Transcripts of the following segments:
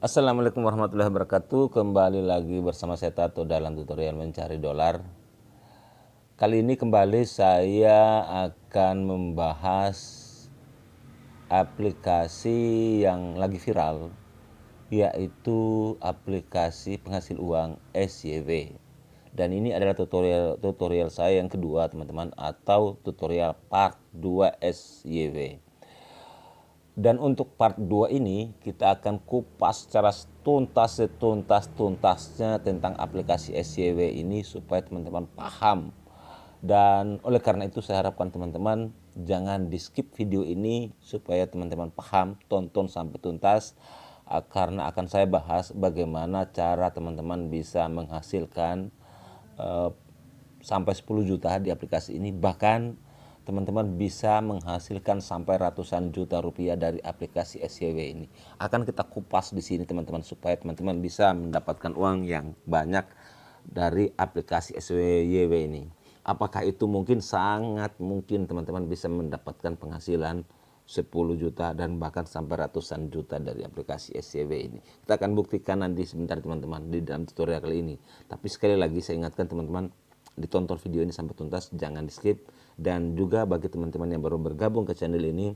Assalamualaikum warahmatullahi wabarakatuh. Kembali lagi bersama saya Tato dalam tutorial mencari dolar. Kali ini kembali saya akan membahas aplikasi yang lagi viral, yaitu aplikasi penghasil uang SYW. Dan ini adalah tutorial saya yang kedua, teman-teman, atau tutorial part 2 SYW. Dan untuk part 2 ini kita akan kupas secara setuntas-tuntasnya tentang aplikasi SYW ini supaya teman-teman paham. Dan oleh karena itu saya harapkan teman-teman jangan di skip video ini supaya teman-teman paham, tonton sampai tuntas, karena akan saya bahas bagaimana cara teman-teman bisa menghasilkan sampai 10 juta di aplikasi ini, bahkan teman-teman bisa menghasilkan sampai ratusan juta rupiah dari aplikasi SYW ini. Akan kita kupas di sini teman-teman supaya teman-teman bisa mendapatkan uang yang banyak dari aplikasi SYW ini. Apakah itu mungkin? Sangat mungkin teman-teman bisa mendapatkan penghasilan 10 juta dan bahkan sampai ratusan juta dari aplikasi SYW ini. Kita akan buktikan nanti sebentar teman-teman di dalam tutorial kali ini. Tapi sekali lagi saya ingatkan teman-teman, ditonton video ini sampai tuntas, jangan di skip. Dan juga bagi teman-teman yang baru bergabung ke channel ini,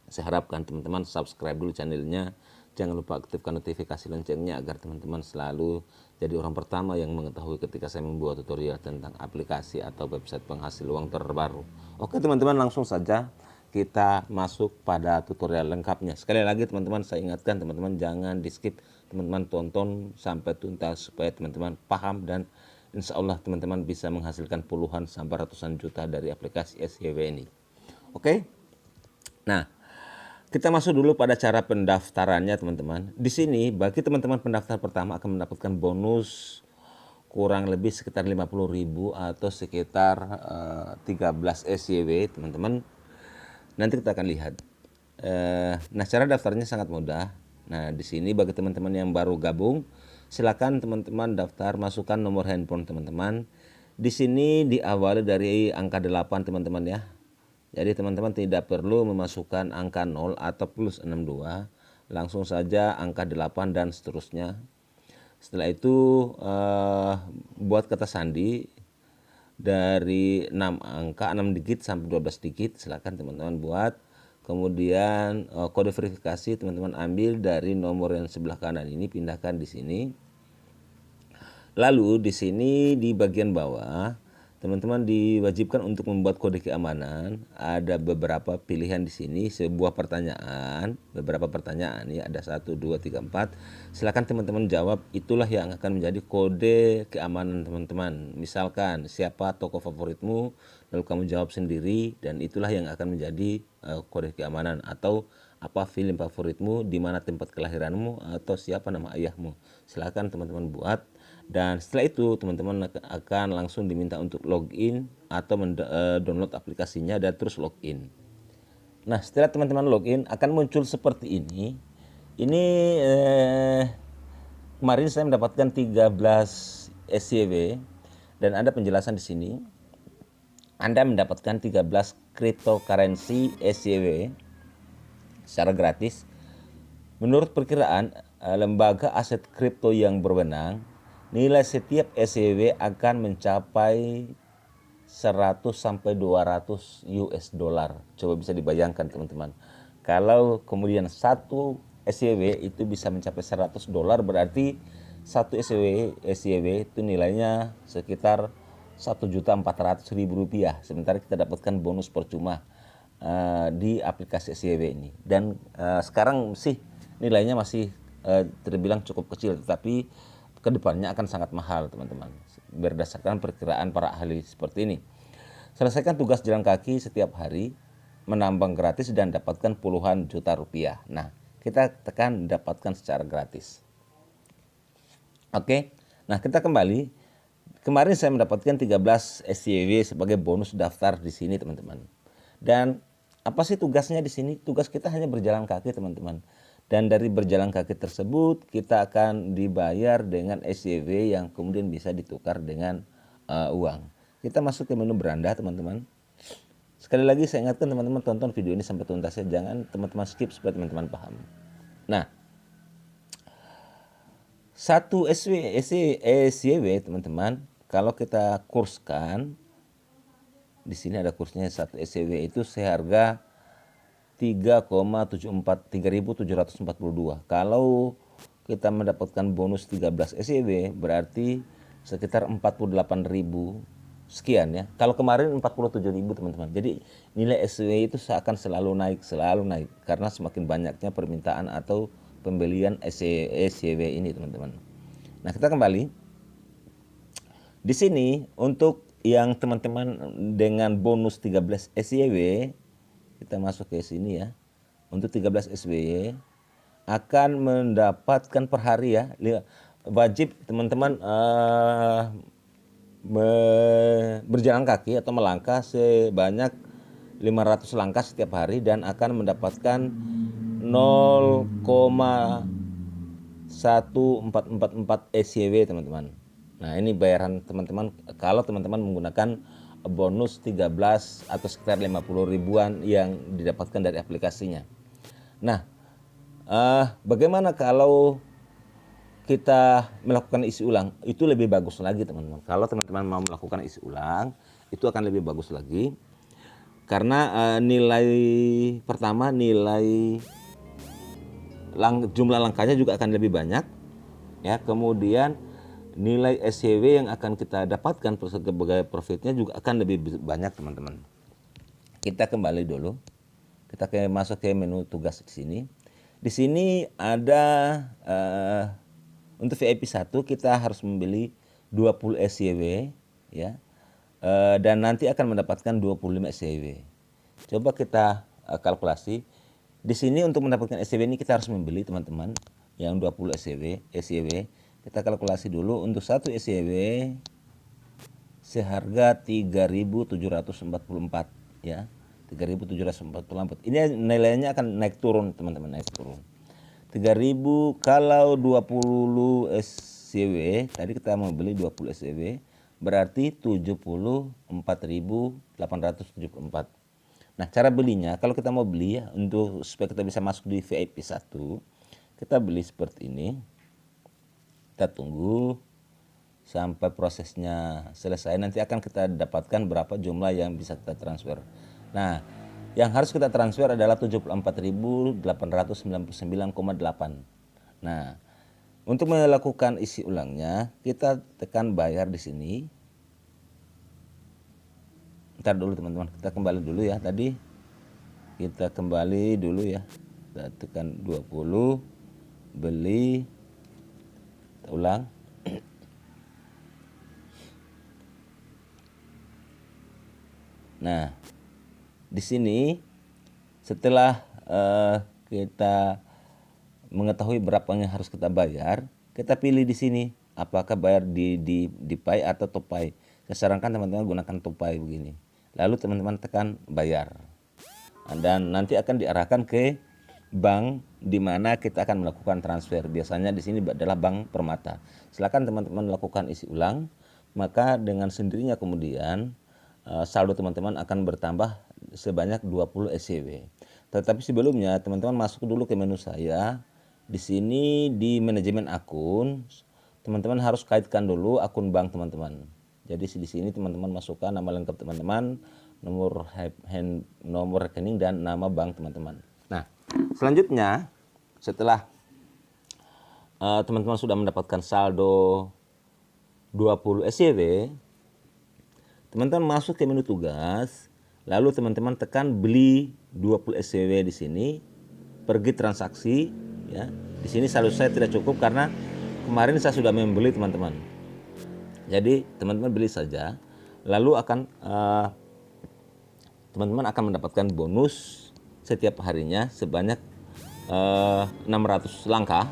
saya harapkan teman-teman subscribe dulu channelnya. Jangan lupa aktifkan notifikasi loncengnya agar teman-teman selalu jadi orang pertama yang mengetahui ketika saya membuat tutorial tentang aplikasi atau website penghasil uang terbaru. Oke teman-teman, langsung saja kita masuk pada tutorial lengkapnya. Sekali lagi teman-teman, saya ingatkan teman-teman jangan di skip, teman-teman tonton sampai tuntas supaya teman-teman paham dan insya Allah teman-teman bisa menghasilkan puluhan sampai ratusan juta dari aplikasi SYW ini. Oke. Nah, kita masuk dulu pada cara pendaftarannya teman-teman. Di sini bagi teman-teman pendaftar pertama akan mendapatkan bonus kurang lebih sekitar 50.000 atau sekitar 13 SYW teman-teman. Nanti kita akan lihat. Nah, cara daftarnya sangat mudah. Nah, di sini bagi teman-teman yang baru gabung, silakan teman-teman daftar, masukkan nomor handphone teman-teman. Di sini diawali dari angka 8 teman-teman ya. Jadi teman-teman tidak perlu memasukkan angka 0 atau plus 62, langsung saja angka 8 dan seterusnya. Setelah itu buat kata sandi dari 6 angka, 6 digit sampai 12 digit, silakan teman-teman buat. Kemudian kode verifikasi teman-teman ambil dari nomor yang sebelah kanan ini, pindahkan di sini. Lalu di sini di bagian bawah teman-teman diwajibkan untuk membuat kode keamanan. Ada beberapa pilihan di sini, sebuah pertanyaan, beberapa pertanyaan ya, ada 1, 2, 3, 4. Silakan teman-teman jawab, itulah yang akan menjadi kode keamanan teman-teman. Misalkan siapa tokoh favoritmu, lalu kamu jawab sendiri dan itulah yang akan menjadi kode keamanan. Atau apa film favoritmu, di mana tempat kelahiranmu, atau siapa nama ayahmu. Silakan teman-teman buat. Dan setelah itu teman-teman akan langsung diminta untuk login atau download aplikasinya dan terus login. Nah, setelah teman-teman login akan muncul seperti ini. Ini kemarin saya mendapatkan 13 SYW dan ada penjelasan di sini. Anda mendapatkan 13 cryptocurrency SYW secara gratis. Menurut perkiraan lembaga aset kripto yang berwenang, nilai setiap SYW akan mencapai 100 sampai 200 US dollar. Coba bisa dibayangkan teman-teman. Kalau kemudian satu SYW itu bisa mencapai 100 dolar, berarti satu SYW itu nilainya sekitar 1.400.000 rupiah. Sementara kita dapatkan bonus percuma di aplikasi SYW ini. Dan sekarang sih nilainya masih terbilang cukup kecil, tetapi kedepannya akan sangat mahal teman-teman, berdasarkan perkiraan para ahli seperti ini. Selesaikan tugas jalan kaki setiap hari, menambang gratis dan dapatkan puluhan juta rupiah. Nah, kita tekan dapatkan secara gratis. Oke, nah kita kembali. Kemarin saya mendapatkan 13 SYW sebagai bonus daftar di sini teman-teman. Dan apa sih tugasnya di sini? Tugas kita hanya berjalan kaki teman-teman. Dan dari berjalan kaki tersebut kita akan dibayar dengan SYW yang kemudian bisa ditukar dengan uang. Kita masuk ke menu beranda teman-teman. Sekali lagi saya ingatkan teman-teman tonton video ini sampai tuntas ya. Jangan teman-teman skip supaya teman-teman paham. Nah, Satu SYW teman-teman, kalau kita kurskan, di sini ada kursnya, satu SYW itu seharga 3,742. Kalau kita mendapatkan bonus 13 SYW berarti sekitar 48.000 sekian ya. Kalau kemarin 47.000 teman-teman. Jadi nilai SYW itu akan selalu naik karena semakin banyaknya permintaan atau pembelian SYW ini teman-teman. Nah, kita kembali. Di sini untuk yang teman-teman dengan bonus 13 SYW, kita masuk ke sini ya. Untuk 13 SYW akan mendapatkan per hari ya. Wajib teman-teman berjalan kaki atau melangkah sebanyak 500 langkah setiap hari dan akan mendapatkan 0,1444 SYW teman-teman. Nah, ini bayaran teman-teman kalau teman-teman menggunakan bonus 13 atau sekitar 50 ribuan yang didapatkan dari aplikasinya. Nah, bagaimana kalau kita melakukan isi ulang? Itu lebih bagus lagi teman-teman. Kalau teman-teman mau melakukan isi ulang, itu akan lebih bagus lagi. Karena nilai pertama, jumlah langkahnya juga akan lebih banyak. Ya, kemudian nilai SYW yang akan kita dapatkan sebagai profitnya juga akan lebih banyak teman-teman. Kita kembali dulu. Kita masuk ke menu tugas di sini. Di sini ada untuk VIP 1 kita harus membeli 20 SYW ya. Dan nanti akan mendapatkan 25 SYW. Coba kita kalkulasi. Di sini untuk mendapatkan SYW ini kita harus membeli teman-teman yang 20 SYW. Kita kalkulasi dulu untuk satu SYW seharga 3.744 ya. 3.744. Ini nilainya akan naik turun teman-teman, naik turun. 3.000 kalau 20 SYW, tadi kita mau beli 20 SYW berarti 74.874. Nah, cara belinya kalau kita mau beli ya untuk supaya kita bisa masuk di VIP 1, kita beli seperti ini. Kita tunggu sampai prosesnya selesai, nanti akan kita dapatkan berapa jumlah yang bisa kita transfer. Nah, yang harus kita transfer adalah 74.899,8. Nah, untuk melakukan isi ulangnya, kita tekan bayar di sini. Ntar dulu teman-teman, kita kembali dulu ya. Tadi kita kembali dulu ya. Kita tekan 20, beli, kita ulang. Nah, di sini setelah kita mengetahui berapa yang harus kita bayar, kita pilih di sini apakah bayar di Pay atau Topay. Saya sarankan teman-teman gunakan Topay begini. Lalu teman-teman tekan bayar. Dan nanti akan diarahkan ke bank di mana kita akan melakukan transfer. Biasanya di sini adalah Bank Permata. Silakan teman-teman lakukan isi ulang, maka dengan sendirinya kemudian saldo teman-teman akan bertambah sebanyak 20 SYW. Tetapi sebelumnya teman-teman masuk dulu ke menu saya. Di sini di manajemen akun, teman-teman harus kaitkan dulu akun bank teman-teman. Jadi di sini teman-teman masukkan nama lengkap teman-teman, nomor rekening dan nama bank teman-teman. Nah, selanjutnya setelah teman-teman sudah mendapatkan saldo 20 SYW, teman-teman masuk ke menu tugas, lalu teman-teman tekan beli 20 SYW di sini, pergi transaksi ya. Di sini saldo saya tidak cukup karena kemarin saya sudah membeli teman-teman. Jadi teman-teman beli saja, lalu teman-teman akan mendapatkan bonus setiap harinya sebanyak 600 langkah,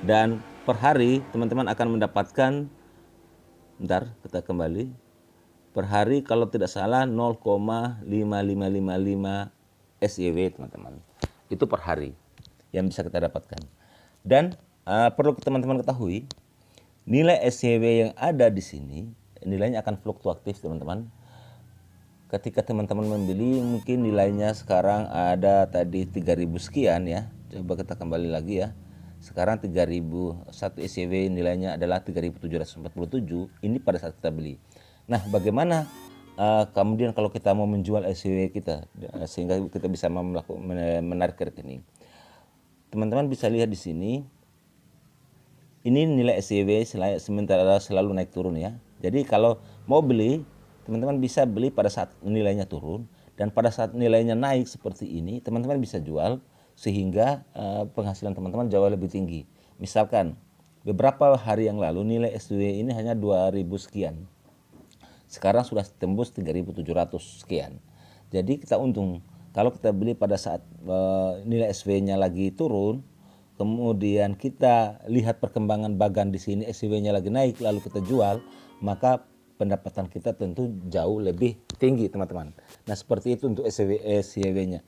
dan per hari teman-teman akan mendapatkan, bentar kita kembali, per hari kalau tidak salah 0,5555 SYW teman-teman. Itu per hari yang bisa kita dapatkan. Dan perlu teman-teman ketahui, nilai SYW yang ada di sini nilainya akan fluktuatif teman-teman. Ketika teman-teman membeli mungkin nilainya sekarang ada tadi 3.000 sekian ya. Coba kita kembali lagi ya. Sekarang 3.000, satu SCW nilainya adalah 3.747, ini pada saat kita beli. Nah, bagaimana kemudian kalau kita mau menjual SCW kita sehingga kita bisa menarik ke rekening? Teman-teman bisa lihat di sini, ini nilai SCW sementara selalu naik turun ya. Jadi kalau mau beli, teman-teman bisa beli pada saat nilainya turun, dan pada saat nilainya naik seperti ini, teman-teman bisa jual sehingga penghasilan teman-teman jauh lebih tinggi. Misalkan beberapa hari yang lalu nilai SCW ini hanya 2.000 sekian. Sekarang sudah tembus 3.700 sekian. Jadi kita untung. Kalau kita beli pada saat nilai SCW-nya lagi turun, kemudian kita lihat perkembangan bagan di sini, SCW-nya lagi naik, lalu kita jual, maka pendapatan kita tentu jauh lebih tinggi, teman-teman. Nah, seperti itu untuk SCW-nya.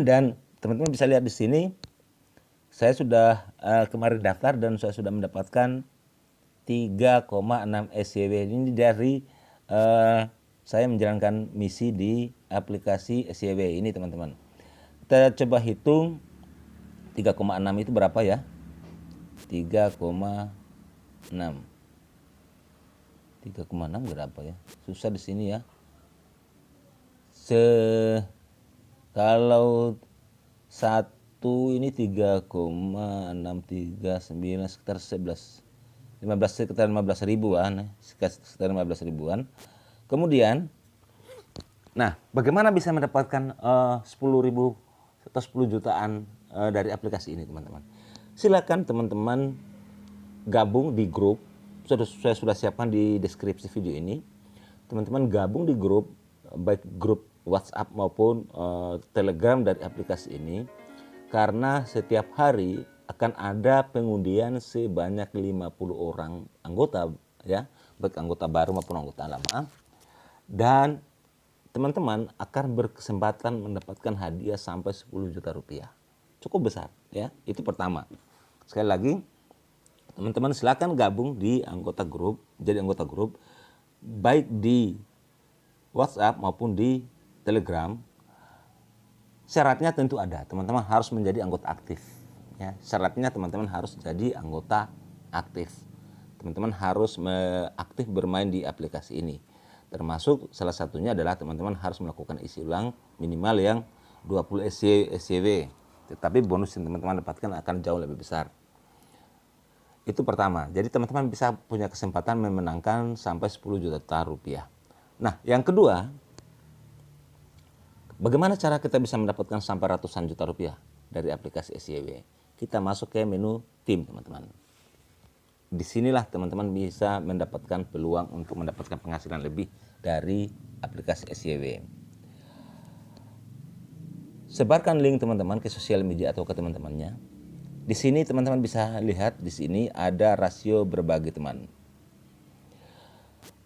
Dan teman-teman bisa lihat di sini, saya sudah kemarin daftar dan saya sudah mendapatkan 3,6 SCW. Ini dari saya menjalankan misi di aplikasi SCW ini, teman-teman. Kita coba hitung 3,6 itu berapa ya? 3,6 berapa ya? Susah di sini ya. Kalau satu ini 3,639 sekitar 15 ribuan, sekitar 15 ribuan. Kemudian, nah, bagaimana bisa mendapatkan 10.000 atau 10 jutaan dari aplikasi ini, teman-teman? Silakan teman-teman gabung di grup. Saya sudah siapkan di deskripsi video ini. Teman-teman gabung di grup, baik grup WhatsApp maupun Telegram dari aplikasi ini, karena setiap hari akan ada pengundian sebanyak 50 orang anggota ya, baik anggota baru maupun anggota lama. Dan teman-teman akan berkesempatan mendapatkan hadiah sampai 10 juta rupiah. Cukup besar ya. Itu pertama. Sekali lagi, teman-teman silakan gabung di anggota grup, jadi anggota grup baik di WhatsApp maupun di Telegram. Syaratnya tentu ada, teman-teman harus menjadi anggota aktif ya. Syaratnya teman-teman harus jadi anggota aktif. Teman-teman harus aktif bermain di aplikasi ini. Termasuk salah satunya adalah teman-teman harus melakukan isi ulang minimal yang 20 SCW. Tetapi bonus yang teman-teman dapatkan akan jauh lebih besar. Itu pertama. Jadi teman-teman bisa punya kesempatan memenangkan sampai 10 juta rupiah. Nah, yang kedua, bagaimana cara kita bisa mendapatkan sampai ratusan juta rupiah dari aplikasi SCW? Kita masuk ke menu tim, teman-teman. Disinilah teman-teman bisa mendapatkan peluang untuk mendapatkan penghasilan lebih dari aplikasi SCW. Sebarkan link teman-teman ke sosial media atau ke teman-temannya. Di sini teman-teman bisa lihat, di sini ada rasio berbagi teman.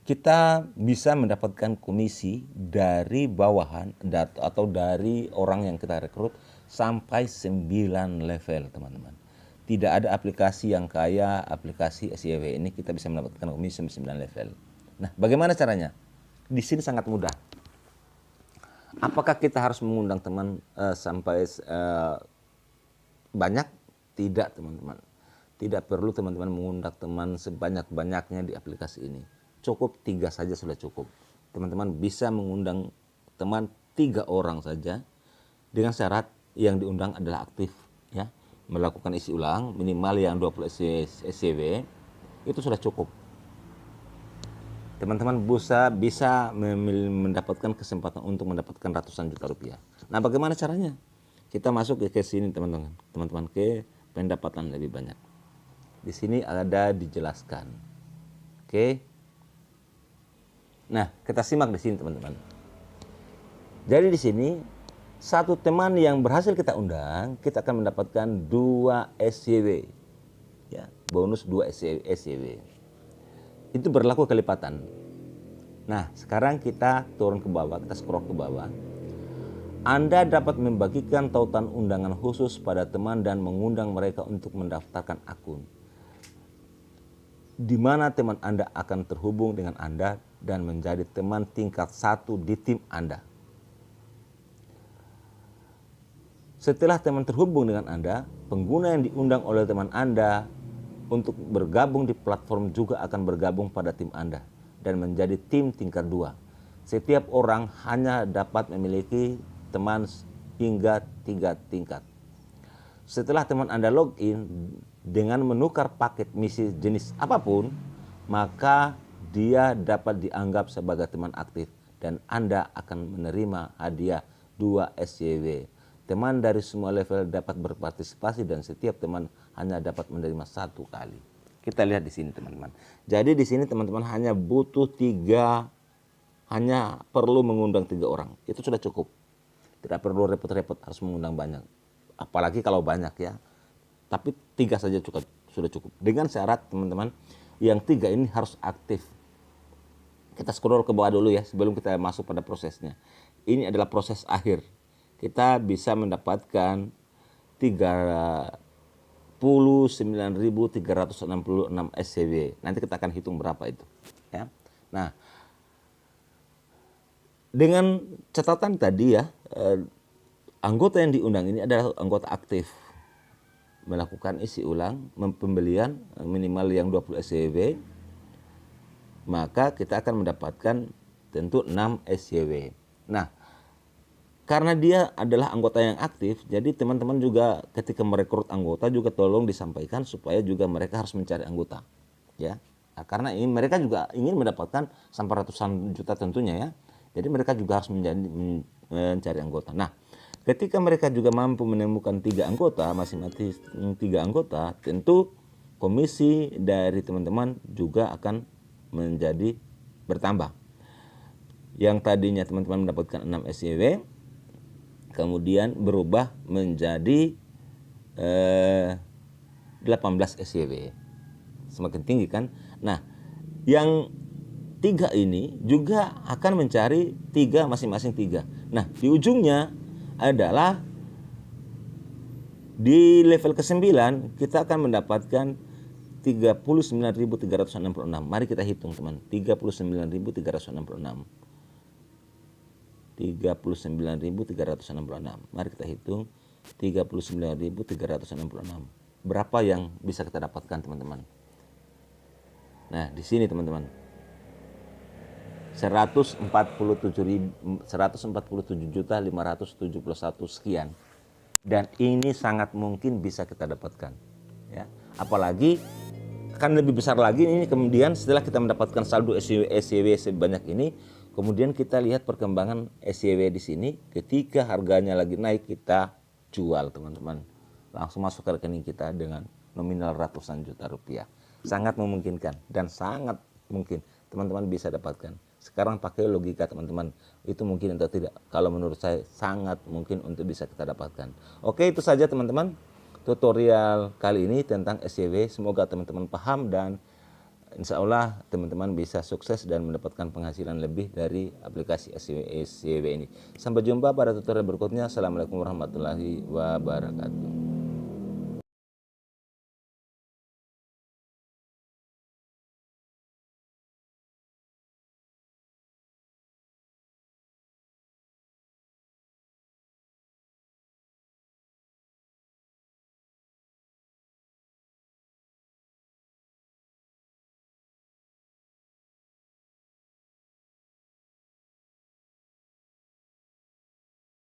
Kita bisa mendapatkan komisi dari bawahan atau dari orang yang kita rekrut sampai 9 level, teman-teman. Tidak ada aplikasi yang kaya aplikasi SCW ini, kita bisa mendapatkan komisi sampai 9 level. Nah, bagaimana caranya? Di sini sangat mudah. Apakah kita harus mengundang teman sampai banyak? Tidak, teman-teman. Tidak perlu teman-teman mengundang teman sebanyak-banyaknya di aplikasi ini. Cukup 3 saja sudah cukup. Teman-teman bisa mengundang teman 3 orang saja dengan syarat yang diundang adalah aktif ya, melakukan isi ulang minimal yang 20 SCW, itu sudah cukup. Teman-teman bisa mendapatkan kesempatan untuk mendapatkan ratusan juta rupiah. Nah, bagaimana caranya? Kita masuk ke sini, teman-teman. Teman-teman ke pendapatan lebih banyak. Di sini ada dijelaskan. Oke. Nah, kita simak di sini, teman-teman. Jadi di sini satu teman yang berhasil kita undang, kita akan mendapatkan 2 SCW. Ya, bonus 2 SCW. Itu berlaku kelipatan. Nah, sekarang kita turun ke bawah, kita scroll ke bawah. Anda dapat membagikan tautan undangan khusus pada teman dan mengundang mereka untuk mendaftarkan akun, di mana teman Anda akan terhubung dengan Anda dan menjadi teman tingkat 1 di tim Anda. Setelah teman terhubung dengan Anda, pengguna yang diundang oleh teman Anda untuk bergabung di platform juga akan bergabung pada tim Anda dan menjadi tim tingkat 2. Setiap orang hanya dapat memiliki teman hingga 3 tingkat. Setelah teman Anda login dengan menukar paket misi jenis apapun, maka dia dapat dianggap sebagai teman aktif dan Anda akan menerima hadiah 2 SJW. Teman dari semua level dapat berpartisipasi dan setiap teman hanya dapat menerima 1 kali. Kita lihat di sini teman-teman. Jadi di sini teman-teman hanya butuh 3, hanya perlu mengundang 3 orang. Itu sudah cukup. Tidak perlu repot-repot harus mengundang banyak. Apalagi kalau banyak ya. Tapi 3 saja sudah cukup. Dengan syarat teman-teman, yang 3 ini harus aktif. Kita scroll ke bawah dulu ya sebelum kita masuk pada prosesnya. Ini adalah proses akhir. Kita bisa mendapatkan 39.366 SCW. Nanti kita akan hitung berapa itu. Ya. Nah, dengan catatan tadi ya, anggota yang diundang ini adalah anggota aktif. Melakukan isi ulang, pembelian minimal yang 20 SCW, maka kita akan mendapatkan tentu 6 SCW. Nah, karena dia adalah anggota yang aktif, jadi teman-teman juga ketika merekrut anggota juga tolong disampaikan supaya juga mereka harus mencari anggota, ya. Nah, karena ini mereka juga ingin mendapatkan sampai ratusan juta tentunya ya. Jadi mereka juga harus mencari anggota. Nah, ketika mereka juga mampu menemukan 3 anggota, masing-masing 3 anggota, tentu komisi dari teman-teman juga akan menjadi bertambah. Yang tadinya teman-teman mendapatkan 6 SJW, kemudian berubah menjadi 18 SJW. Semakin tinggi kan? Nah, yang 3 ini juga akan mencari 3 masing-masing 3. Nah, di ujungnya adalah di level ke-9 kita akan mendapatkan 39.366. Mari kita hitung teman. 39.366. 39.366. Mari kita hitung 39.366. Berapa yang bisa kita dapatkan teman-teman? Nah, di sini teman-teman. 147.571 sekian. Dan ini sangat mungkin bisa kita dapatkan, ya. Apalagi akan lebih besar lagi ini kemudian setelah kita mendapatkan saldo SJW sebanyak ini, kemudian kita lihat perkembangan SJW di sini. Ketika harganya lagi naik, kita jual teman-teman, langsung masuk ke rekening kita dengan nominal ratusan juta rupiah. Sangat memungkinkan dan sangat mungkin teman-teman bisa dapatkan. Sekarang pakai logika teman-teman, itu mungkin atau tidak? Kalau menurut saya sangat mungkin untuk bisa kita dapatkan. Oke, itu saja teman-teman tutorial kali ini tentang SJW. Semoga teman-teman paham dan insya Allah teman-teman bisa sukses dan mendapatkan penghasilan lebih dari aplikasi SJW ini. Sampai jumpa pada tutorial berikutnya. Assalamualaikum warahmatullahi wabarakatuh.